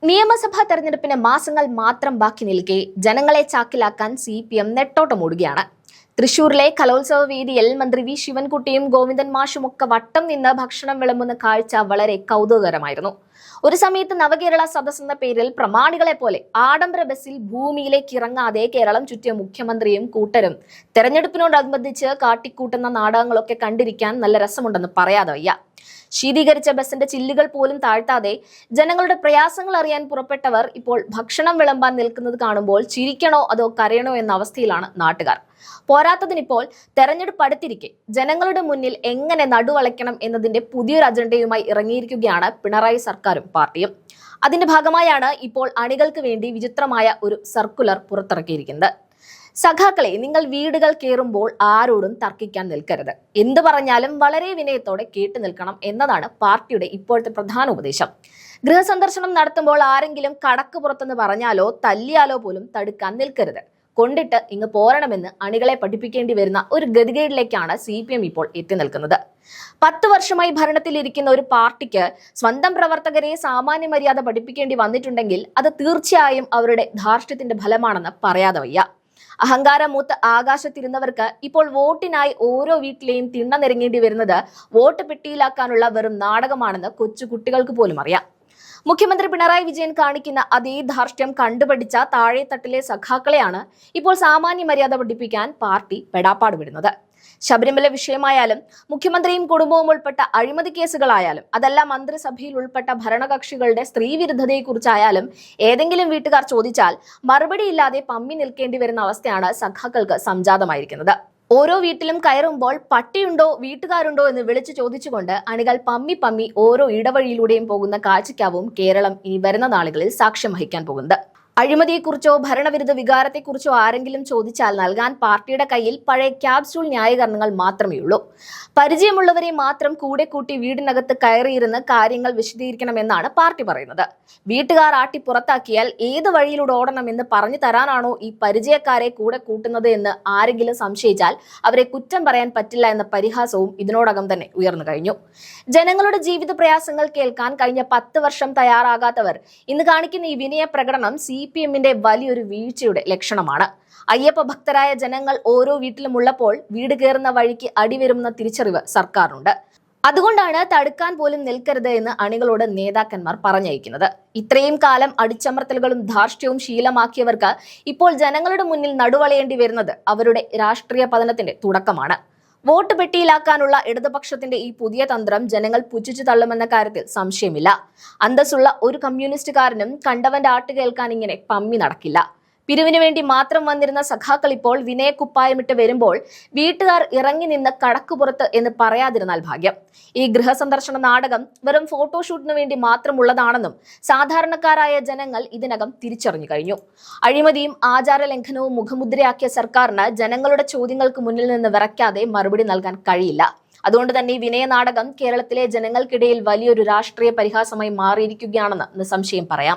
നിയമസഭാ തെരഞ്ഞെടുപ്പിന് മാസങ്ങൾ മാത്രം ബാക്കി നിൽക്കെ ജനങ്ങളെ ചാക്കിലാക്കാൻ CPM നെട്ടോട്ടമോടുകയാണ്. തൃശൂരിലെ കലോത്സവ വേദിയിൽ മന്ത്രി വി ശിവൻകുട്ടിയും ഗോവിന്ദൻ മാഷുമൊക്കെ വട്ടം നിന്ന് ഭക്ഷണം വിളമ്പുന്ന കാഴ്ച വളരെ കൗതുകകരമായിരുന്നു. ഒരു സമയത്ത് നവകേരള സദസ് എന്ന പേരിൽ പ്രമാണികളെ പോലെ ആഡംബര ബസ്സിൽ ഭൂമിയിലേക്ക് ഇറങ്ങാതെ കേരളം ചുറ്റിയ മുഖ്യമന്ത്രിയും കൂട്ടരും തെരഞ്ഞെടുപ്പിനോടനുബന്ധിച്ച് കാട്ടിക്കൂട്ടുന്ന നാടകങ്ങളൊക്കെ കണ്ടിരിക്കാൻ നല്ല രസമുണ്ടെന്ന് പറയാതെ വയ്യ. ശീതീകരിച്ച ബസിന്റെ ചില്ലുകൾ പോലും താഴ്ത്താതെ ജനങ്ങളുടെ പ്രയാസങ്ങൾ അറിയാൻ പുറപ്പെട്ടവർ ഇപ്പോൾ ഭക്ഷണം വിളമ്പാൻ നിൽക്കുന്നത് കാണുമ്പോൾ ചിരിക്കണോ അതോ കരയണോ എന്ന അവസ്ഥയിലാണ് നാട്ടുകാർ. പോരാത്തതിനിപ്പോൾ തെരഞ്ഞെടുപ്പ് അടുത്തിരിക്കെ ജനങ്ങളുടെ മുന്നിൽ എങ്ങനെ നടുവളയ്ക്കണം എന്നതിന്റെ പുതിയൊരു അജണ്ടയുമായി ഇറങ്ങിയിരിക്കുകയാണ് പിണറായി സർക്കാരും പാർട്ടിയും. അതിന്റെ ഭാഗമായാണ് ഇപ്പോൾ അണികൾക്ക് വേണ്ടി വിചിത്രമായ ഒരു സർക്കുലർ പുറത്തിറക്കിയിരിക്കുന്നത്. സഖാക്കളെ, നിങ്ങൾ വീടുകൾ കയറുമ്പോൾ ആരോടും തർക്കിക്കാൻ നിൽക്കരുത്. എന്തു പറഞ്ഞാലും വളരെ വിനയത്തോടെ കേട്ടു നിൽക്കണം എന്നതാണ് പാർട്ടിയുടെ ഇപ്പോഴത്തെ പ്രധാന ഉപദേശം. ഗൃഹസന്ദർശനം നടത്തുമ്പോൾ ആരെങ്കിലും കടക്ക് പുറത്തെന്ന് പറഞ്ഞാലോ തല്ലിയാലോ പോലും തടുക്കാൻ നിൽക്കരുത്. കൊണ്ടിട്ട് ഇങ്ങ് പോരണമെന്ന് അണികളെ പഠിപ്പിക്കേണ്ടി വരുന്ന ഒരു ഗതികേടിലേക്കാണ് CPM ഇപ്പോൾ എത്തി നിൽക്കുന്നത്. 10 വർഷമായി ഭരണത്തിലിരിക്കുന്ന ഒരു പാർട്ടിക്ക് സ്വന്തം പ്രവർത്തകരെ സാമാന്യ മര്യാദ പഠിപ്പിക്കേണ്ടി വന്നിട്ടുണ്ടെങ്കിൽ അത് തീർച്ചയായും അവരുടെ ധാർഷ്ട്യത്തിന്റെ ഫലമാണെന്ന് പറയാതെ വയ്യ. അഹങ്കാരം മൂത്ത് ആകാശത്തിരുന്നവർക്ക് ഇപ്പോൾ വോട്ടിനായി ഓരോ വീട്ടിലെയും തിണ്ണ നിരങ്ങേണ്ടി വരുന്നത് വോട്ട് പെട്ടിയിലാക്കാനുള്ള വെറും നാടകമാണെന്ന് കൊച്ചു കുട്ടികൾക്ക് പോലും അറിയാം. മുഖ്യമന്ത്രി പിണറായി വിജയൻ കാണിക്കുന്ന അതേ ധാർഷ്ട്യം കണ്ടുപഠിച്ച താഴെത്തട്ടിലെ സഖാക്കളെയാണ് ഇപ്പോൾ സാമാന്യ മര്യാദ പഠിപ്പിക്കാൻ പാർട്ടി പെടാപ്പാട് വിടുന്നത്. ശബരിമല വിഷയമായാലും മുഖ്യമന്ത്രിയും കുടുംബവും ഉൾപ്പെട്ട അഴിമതി കേസുകളായാലും അതല്ല മന്ത്രിസഭയിൽ ഉൾപ്പെട്ട ഭരണകക്ഷികളുടെ സ്ത്രീവിരുദ്ധതയെക്കുറിച്ചായാലും ഏതെങ്കിലും വീട്ടുകാർ ചോദിച്ചാൽ മറുപടിയില്ലാതെ പമ്മി നിൽക്കേണ്ടി വരുന്ന അവസ്ഥയാണ് സഖാക്കൾക്ക് സംജാതമായിരിക്കുന്നത്. ഓരോ വീട്ടിലും കയറുമ്പോൾ പട്ടിയുണ്ടോ വീട്ടുകാരുണ്ടോ എന്ന് വിളിച്ചു ചോദിച്ചുകൊണ്ട് അണികൾ പമ്മി ഓരോ ഇടവഴിയിലൂടെയും പോകുന്ന കാഴ്ചയ്ക്കാവും കേരളം ഇനി വരുന്ന നാളുകളിൽ സാക്ഷ്യം വഹിക്കാൻ പോകുന്നത്. അഴിമതിയെക്കുറിച്ചോ ഭരണവിരുദ്ധ വികാരത്തെക്കുറിച്ചോ ആരെങ്കിലും ചോദിച്ചാൽ നൽകാൻ പാർട്ടിയുടെ കയ്യിൽ പഴയ ക്യാപ്സ്യൂൾ ന്യായീകരണങ്ങൾ മാത്രമേ ഉള്ളൂ. പരിചയമുള്ളവരെ മാത്രം കൂടെ കൂട്ടി വീടിനകത്ത് കയറിയിരുന്ന് കാര്യങ്ങൾ വിശദീകരിക്കണമെന്നാണ് പാർട്ടി പറയുന്നത്. വീട്ടുകാർ ആട്ടി പുറത്താക്കിയാൽ ഏത് വഴിയിലൂടെ ഓടണമെന്ന് പറഞ്ഞു തരാനാണോ ഈ പരിചയക്കാരെ കൂടെ കൂട്ടുന്നത് എന്ന് ആരെങ്കിലും സംശയിച്ചാൽ അവരെ കുറ്റം പറയാൻ പറ്റില്ല എന്ന പരിഹാസവും ഇതിനോടകം തന്നെ ഉയർന്നു കഴിഞ്ഞു. ജനങ്ങളുടെ ജീവിത പ്രയാസങ്ങൾ കേൾക്കാൻ കഴിഞ്ഞ 10 വർഷം തയ്യാറാകാത്തവർ ഇന്ന് കാണിക്കുന്ന ഈ വിനയ പ്രകടനം CPMന്റെ വലിയൊരു വീഴ്ചയുടെ ലക്ഷണമാണ്. അയ്യപ്പ ഭക്തരായ ജനങ്ങൾ ഓരോ വീട്ടിലും ഉള്ളപ്പോൾ വീട് കയറുന്ന വഴിക്ക് അടിവരുമെന്ന തിരിച്ചറിവ് സർക്കാരിനുണ്ട്. അതുകൊണ്ടാണ് തടുക്കാൻ പോലും നിൽക്കരുത് എന്ന് അണികളോട് നേതാക്കന്മാർ പറഞ്ഞയക്കുന്നത്. ഇത്രയും കാലം അടിച്ചമർത്തലുകളും ധാർഷ്ട്യവും ശീലമാക്കിയവർക്ക് ഇപ്പോൾ ജനങ്ങളുടെ മുന്നിൽ നടുവളയേണ്ടി വരുന്നത് അവരുടെ രാഷ്ട്രീയ പതനത്തിന്റെ തുടക്കമാണ്. വോട്ട് പെട്ടിയിലാക്കാനുള്ള ഇടതുപക്ഷത്തിന്റെ ഈ പുതിയ തന്ത്രം ജനങ്ങൾ പുച്ഛിച്ചു തള്ളുമെന്ന കാര്യത്തിൽ സംശയമില്ല. അന്തസ്സുള്ള ഒരു കമ്മ്യൂണിസ്റ്റുകാരനും കണ്ടവന്റെ ആട്ട് കേൾക്കാൻ ഇങ്ങനെ പമ്മി നടക്കില്ല. പിരിവിനു വേണ്ടി മാത്രം വന്നിരുന്ന സഖാക്കൾ ഇപ്പോൾ വിനയക്കുപ്പായമിട്ട് വരുമ്പോൾ വീട്ടുകാർ ഇറങ്ങി നിന്ന് കടക്കുപുറത്ത് എന്ന് പറയാതിരുന്നാൽ ഭാഗ്യം. ഈ ഗൃഹസന്ദർശന നാടകം വെറും ഫോട്ടോഷൂട്ടിനു വേണ്ടി മാത്രമുള്ളതാണെന്നും സാധാരണക്കാരായ ജനങ്ങൾ ഇതിനകം തിരിച്ചറിഞ്ഞു കഴിഞ്ഞു. അഴിമതിയും ആചാര ലംഘനവും മുഖമുദ്രയാക്കിയ സർക്കാരിന് ജനങ്ങളുടെ ചോദ്യങ്ങൾക്ക് മുന്നിൽ നിന്ന് വിറയ്ക്കാതെ മറുപടി നൽകാൻ കഴിയില്ല. അതുകൊണ്ട് തന്നെ ഈ വിനയ നാടകം കേരളത്തിലെ ജനങ്ങൾക്കിടയിൽ വലിയൊരു രാഷ്ട്രീയ പരിഹാസമായി മാറിയിരിക്കുകയാണെന്ന് നിസ്സംശയം പറയാം.